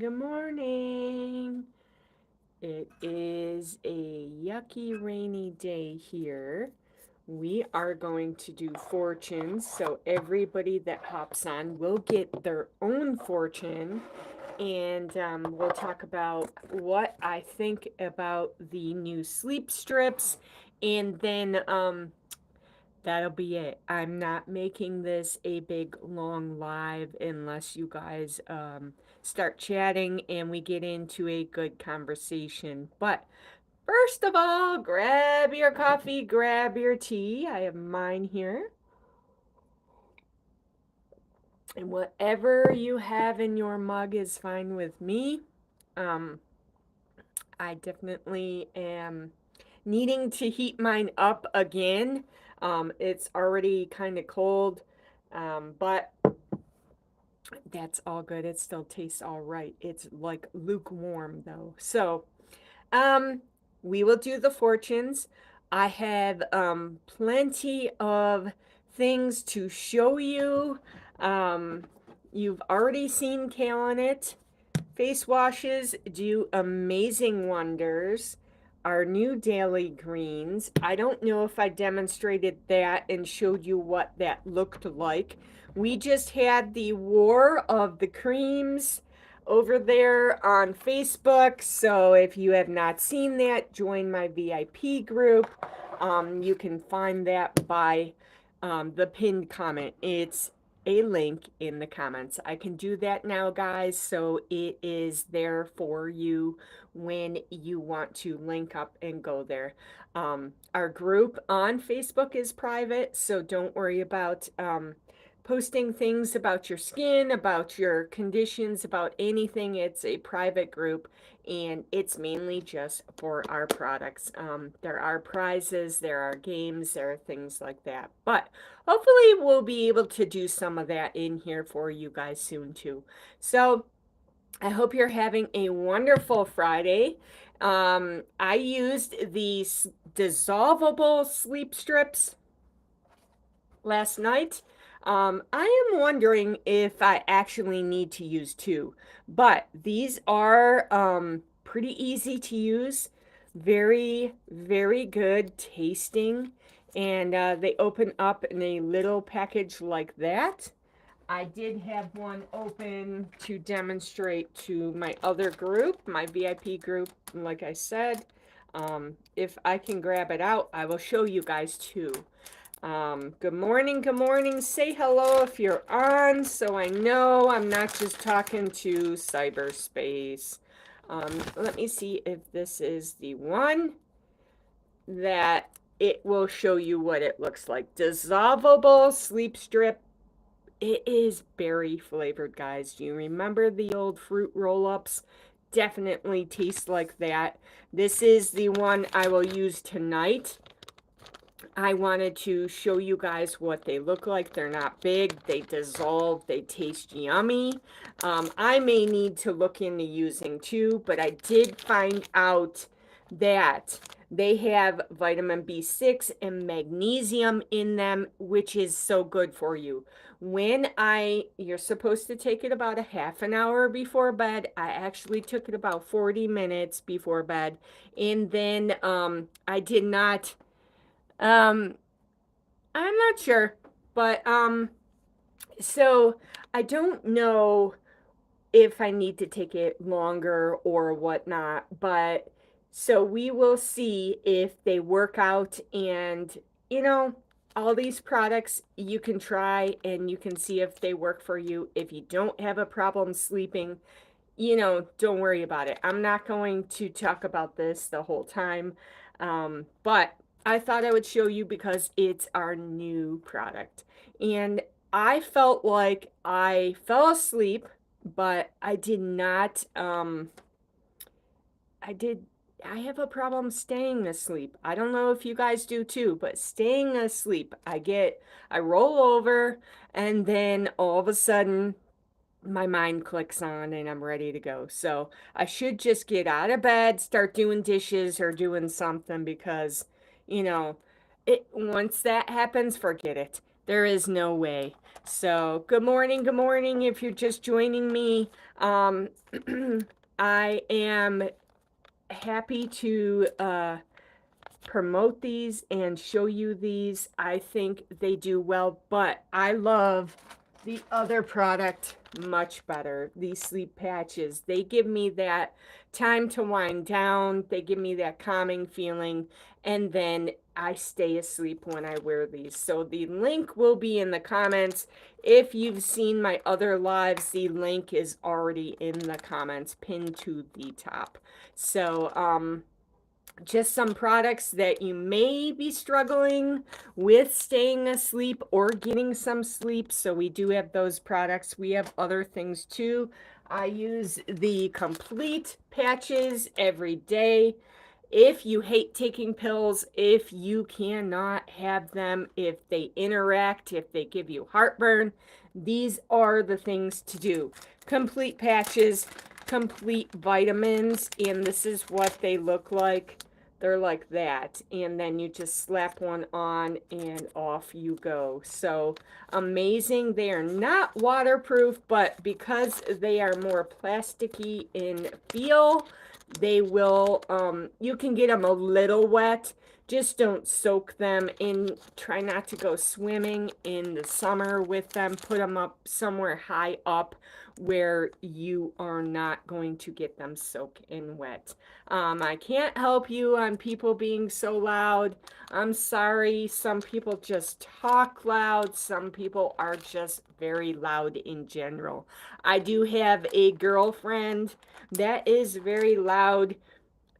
good morning. It is a yucky rainy day here. We are going to do fortunes, so everybody that hops on will get their own fortune. And we'll talk about what I think about the new sleep strips. And then that'll be it. I'm not making this a big long live unless you guys start chatting and we get into a good conversation. But first of all, grab your coffee, grab your tea. I have mine here. And whatever you have in your mug is fine with me. Um, I definitely am needing to heat mine up again. It's already kind of cold, but that's all good. It still tastes all right. It's like lukewarm though. So, um, we will do the fortunes. I have plenty of things to show you. Um, you've already seen Kale on it. Face washes do amazing wonders. Our new daily greens. I don't know if I demonstrated that and showed you what that looked like. We just had the War of the Creams over there on Facebook. So if you have not seen that, join my VIP group. You can find that by the pinned comment. It's a link in the comments. I can do that now, guys, so it is there for you when you want to link up and go there. Our group on Facebook is private, so don't worry about posting things about your skin, about your conditions, about anything. It's a private group and it's mainly just for our products. There are prizes, there are games, there are things like that. But hopefully we'll be able to do some of that in here for you guys soon too. So I hope you're having a wonderful Friday. I used these dissolvable sleep strips last night. I am wondering if I actually need to use two, but these are pretty easy to use, very, very good tasting, and they open up in a little package like that. I did have one open to demonstrate to my other group, my VIP group, like I said. If I can grab it out, I will show you guys too. Good morning, good morning. Say hello if you're on so I know I'm not just talking to cyberspace. Let me see if this is the one that it will show you what it looks like. Dissolvable sleep strip. It is berry flavored, guys. Do you remember the old fruit roll-ups? Definitely tastes like that. This is the one I will use tonight. I wanted to show you guys what they look like. They're not big, they dissolve, they taste yummy. I may need to look into using two, but I did find out that they have vitamin B6 and magnesium in them, which is so good for you. You're supposed to take it about a half an hour before bed. I actually took it about 40 minutes before bed. And then I did not um, I'm not sure, but so I don't know if I need to take it longer or whatnot, but so we will see if they work out and you know, all these products you can try and you can see if they work for you. If you don't have a problem sleeping, don't worry about it. I'm not going to talk about this the whole time, but I thought I would show you because it's our new product. And I felt like I fell asleep, but I did not, I did, I have a problem staying asleep. I don't know if you guys do too, but staying asleep, I roll over and then all of a sudden, my mind clicks on and I'm ready to go. So I should just get out of bed, start doing dishes or doing something because, you know, once that happens, forget it. There is no way. So, good morning. Good morning. If you're just joining me, um, I am happy to promote these and show you these. I think they do well, but I love the other product much better. These sleep patches, they give me that time to wind down. They give me that calming feeling, and then I stay asleep when I wear these. So the link will be in the comments. If you've seen my other lives, the link is already in the comments, pinned to the top. So, just some products that you may be struggling with staying asleep or getting some sleep. So we do have those products. We have other things too. I use the complete patches every day. If you hate taking pills, if you cannot have them, if they interact, if they give you heartburn, these are the things to do. Complete patches, complete vitamins, and this is what they look like. They're like that, and then you just slap one on and off you go. So amazing. They are not waterproof, but because they are more plasticky in feel, they will, you can get them a little wet. Just don't soak them in. Try not to go swimming in the summer with them. Put them up somewhere high up where you are not going to get them soaked in wet. I can't help you on people being so loud. I'm sorry. Some people just talk loud. Some people are just very loud in general. I do have a girlfriend that is very loud,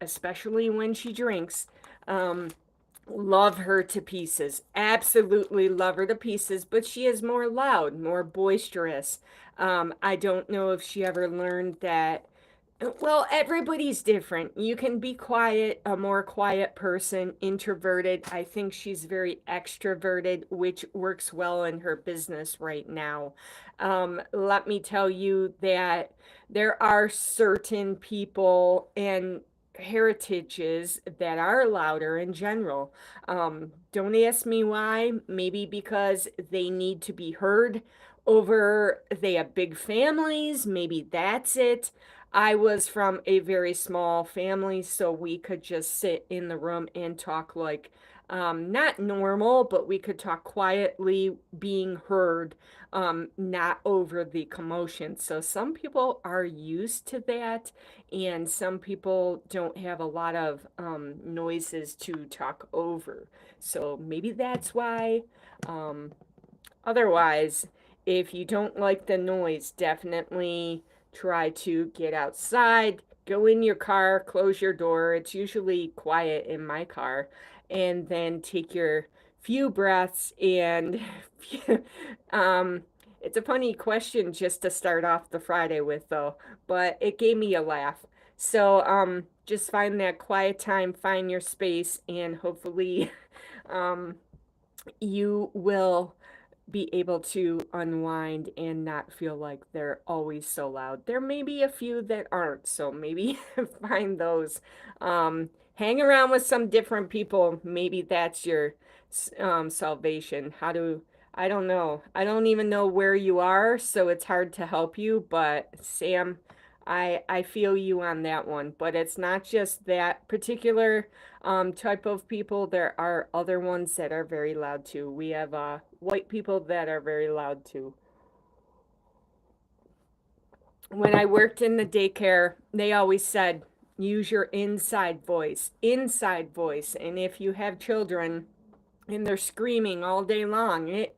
especially when she drinks. Um, love her to pieces. Absolutely love her to pieces, but she is more loud, more boisterous. I don't know if she ever learned that. Well, everybody's different. You can be quiet, a more quiet person, introverted. I think she's very extroverted, which works well in her business right now. Let me tell you that there are certain people and heritages that are louder in general. Don't ask me why. Maybe because they need to be heard over, they have big families. Maybe that's it. I was from a very small family, so we could just sit in the room and talk like, not normal, but we could talk quietly, being heard, not over the commotion. So some people are used to that, and some people don't have a lot of noises to talk over. So maybe that's why. Um, Otherwise, if you don't like the noise, definitely try to get outside, go in your car, close your door. It's usually quiet in my car, and then take your few breaths and um it's a funny question just to start off the Friday with though, but it gave me a laugh. So just find that quiet time, find your space, and hopefully um you will be able to unwind and not feel like they're always so loud. There may be a few that aren't, so maybe find those. Hang around with some different people. Maybe that's your salvation. I don't know. I don't even know where you are, so it's hard to help you, but Sam, I feel you on that one. But it's not just that particular type of people. There are other ones that are very loud too. We have white people that are very loud too. When I worked in the daycare, they always said, use your inside voice, inside voice. And if you have children and they're screaming all day long, it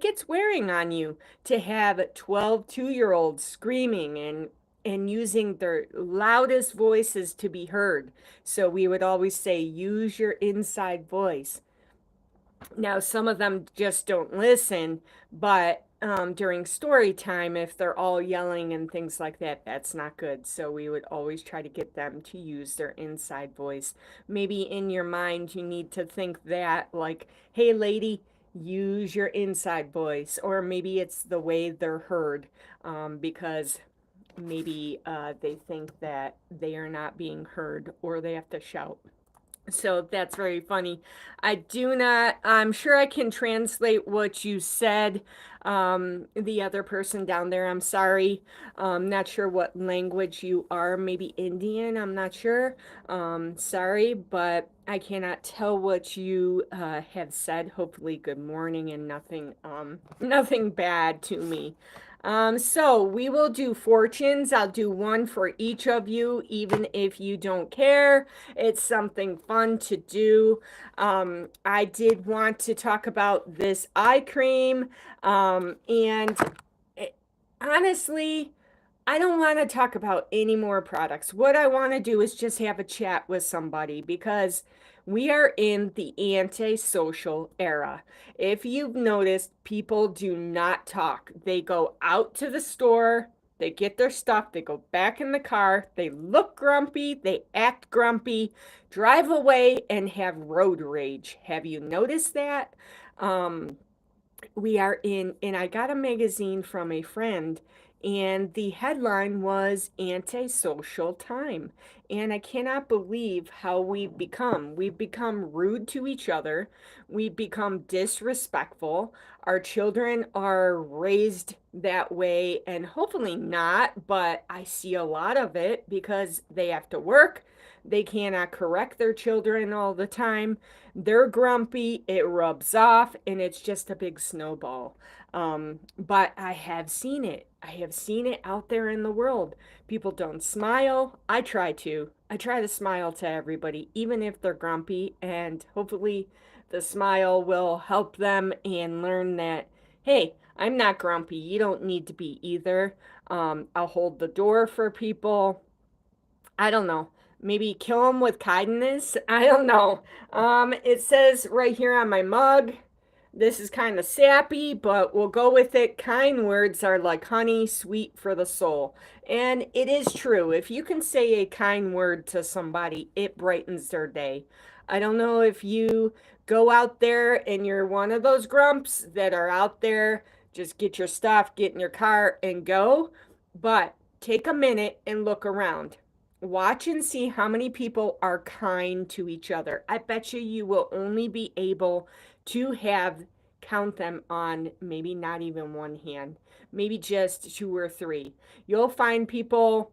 gets wearing on you to have 12 2-year-olds screaming and using their loudest voices to be heard. So we would always say, use your inside voice. Now, some of them just don't listen, but during story time, if they're all yelling and things like that, that's not good. So we would always try to get them to use their inside voice. Maybe in your mind, you need to think that, like, hey, lady, use your inside voice. Or maybe it's the way they're heard, because maybe they think that they are not being heard or they have to shout. So that's very funny. I'm sure I can translate what you said. The other person down there, I'm sorry. Not sure what language you are, maybe Indian, I'm not sure. Sorry, but I cannot tell what you have said. Hopefully, good morning and nothing, nothing bad to me. So we will do fortunes. I'll do one for each of you, even if you don't care. It's something fun to do. I did want to talk about this eye cream. And it, honestly, I don't want to talk about any more products. What I want to do is just have a chat with somebody because we are in the antisocial era. If you've noticed, people do not talk. They go out to the store, they get their stuff, they go back in the car, they look grumpy, they act grumpy, drive away, and have road rage. Have you noticed that? Um, we are in, and I got a magazine from a friend, and the headline was Antisocial Time. And I cannot believe how we've become. We've become rude to each other, we've become disrespectful. Our children are raised that way, and hopefully not, but I see a lot of it because they have to work. They cannot correct their children all the time. They're grumpy, it rubs off, and it's just a big snowball. But I have seen it. I have seen it out there in the world. People don't smile. I try to. I try to smile to everybody, even if they're grumpy, and hopefully the smile will help them and learn that, hey, I'm not grumpy. You don't need to be either. I'll hold the door for people. I don't know. Maybe kill them with kindness. I don't know. It says right here on my mug, this is kind of sappy, but we'll go with it. Kind words are like honey, sweet for the soul. And it is true. If you can say a kind word to somebody, it brightens their day. I don't know if you go out there and you're one of those grumps that are out there, just get your stuff, get in your car, and go. But take a minute and look around. Watch and see how many people are kind to each other. I bet you will only be able to have count them on maybe not even one hand, maybe just two or three. You'll find people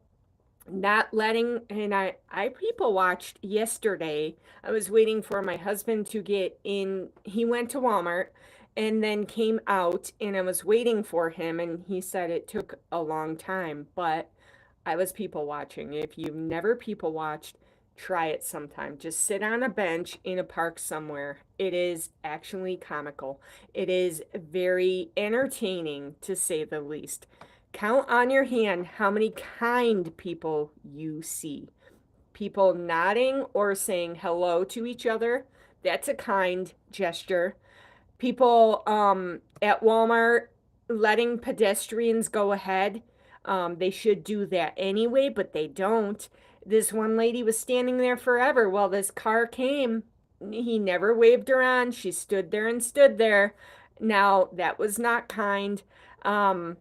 not letting, and I people watched yesterday. I was waiting for my husband to get in. He went to Walmart and then came out, and I was waiting for him, and he said it took a long time, but I was people watching. If you've never people watched, try it sometime. Just sit on a bench in a park somewhere. It is actually comical. It is very entertaining, to say the least. Count on your hand how many kind people you see. People nodding or saying hello to each other. That's a kind gesture. People at Walmart letting pedestrians go ahead. They should do that anyway, but they don't. This one lady was standing there forever while this car came. He never waved her on. She stood there and stood there. Now, that was not kind. Um,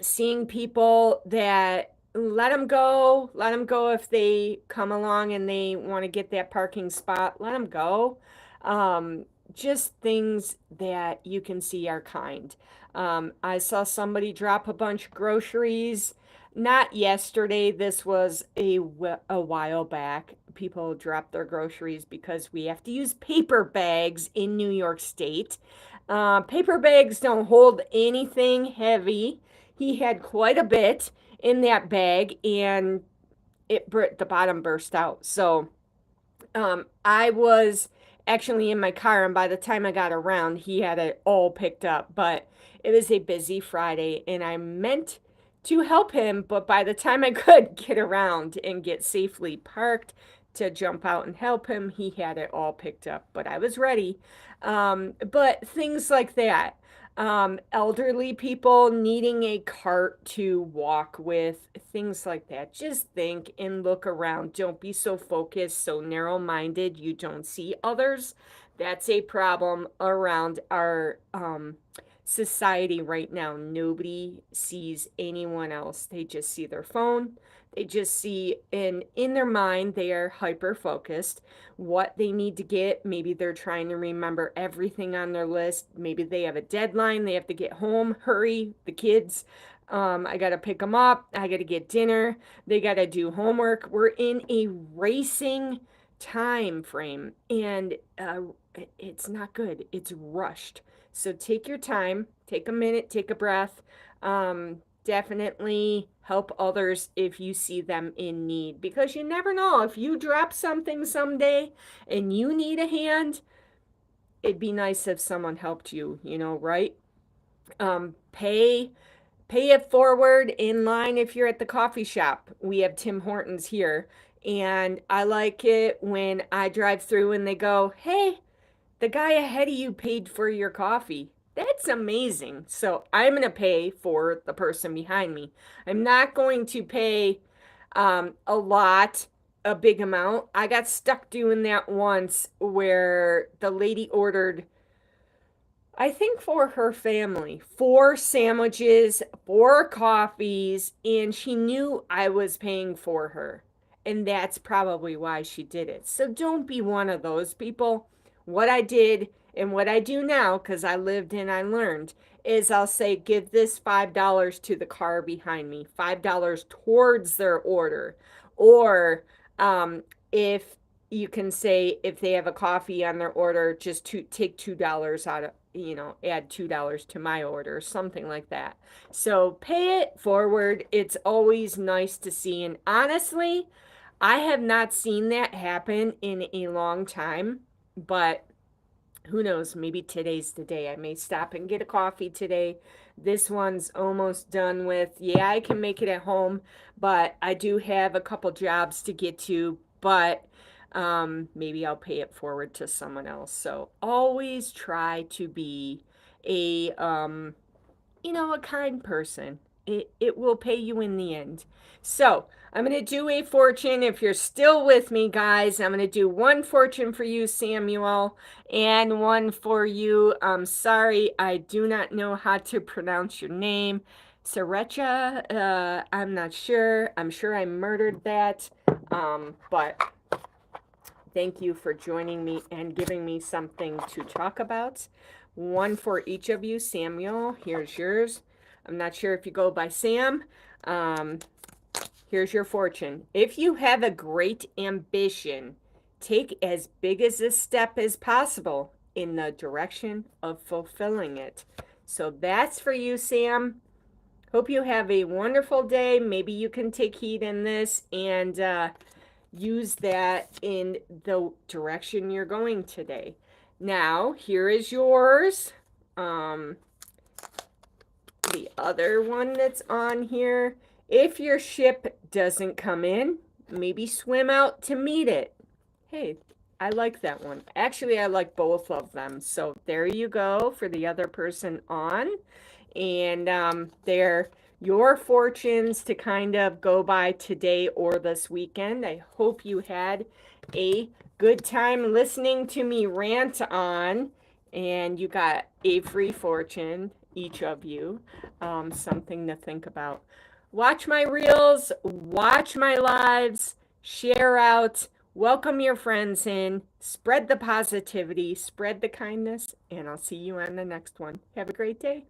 Seeing people that let them go if they come along and they want to get that parking spot, let them go. Um, just things that you can see are kind. I saw somebody drop a bunch of groceries. Not yesterday, this was a while back. People drop their groceries because we have to use paper bags in New York State. Paper bags don't hold anything heavy. He had quite a bit in that bag, and the bottom burst out. So I was actually in my car, and by the time I got around, he had it all picked up. But it was a busy Friday, and I meant to help him, but by the time I could get around and get safely parked to jump out and help him, he had it all picked up. But I was ready. But things like that. Elderly people needing a cart to walk with, things like that. Just think and look around. Don't be so focused, so narrow minded, you don't see others. That's a problem around our society right now. Nobody sees anyone else, they just see their phone, They just see, and in their mind, they are hyper focused what they need to get. Maybe they're trying to remember everything on their list. Maybe they have a deadline. They have to get home. Hurry, the kids. I got to pick them up. I got to get dinner. They got to do homework. We're in a racing time frame, and it's not good. It's rushed. So take your time, take a minute, take a breath. Definitely help others if you see them in need, because you never know, if you drop something someday and you need a hand, it'd be nice if someone helped you, right? Pay it forward in line. If you're at the coffee shop, we have Tim Hortons here, and I like it when I drive through and they go, hey, the guy ahead of you paid for your coffee. That's amazing. So I'm going to pay for the person behind me. I'm not going to pay a big amount. I got stuck doing that once where the lady ordered, I think, for her family, 4 sandwiches, 4 coffees, and she knew I was paying for her. And that's probably why she did it. So don't be one of those people. What I did and what I do now, because I lived and I learned, is I'll say, give this $5 to the car behind me, $5 towards their order. Or if you can say, if they have a coffee on their order, just to take $2 out of, add $2 to my order, something like that. So pay it forward. It's always nice to see. And honestly, I have not seen that happen in a long time, but who knows? Maybe today's the day. I may stop and get a coffee today. This one's almost done with. Yeah, I can make it at home, but I do have a couple jobs to get to, but maybe I'll pay it forward to someone else. So always try to be a kind person. It will pay you in the end. So I'm going to do a fortune. If you're still with me, guys, I'm going to do one fortune for you, Samuel, and one for you. I'm sorry, I do not know how to pronounce your name. Sarecha, I'm not sure. I'm sure I murdered that. But thank you for joining me and giving me something to talk about. One for each of you. Samuel, here's yours. I'm not sure if you go by Sam. Here's your fortune. If you have a great ambition, take as big as a step as possible in the direction of fulfilling it. So that's for you, Sam. Hope you have a wonderful day. Maybe you can take heed in this and use that in the direction you're going today. Now, here is yours. The other one that's on here. If your ship doesn't come in, maybe swim out to meet it. Hey, I like that one. Actually, I like both of them. So there you go for the other person on. And they're your fortunes to kind of go by today or this weekend. I hope you had a good time listening to me rant on, and you got a free fortune, each of you, something to think about. Watch my reels, watch my lives, share out, welcome your friends in, spread the positivity, spread the kindness, and I'll see you on the next one. Have a great day.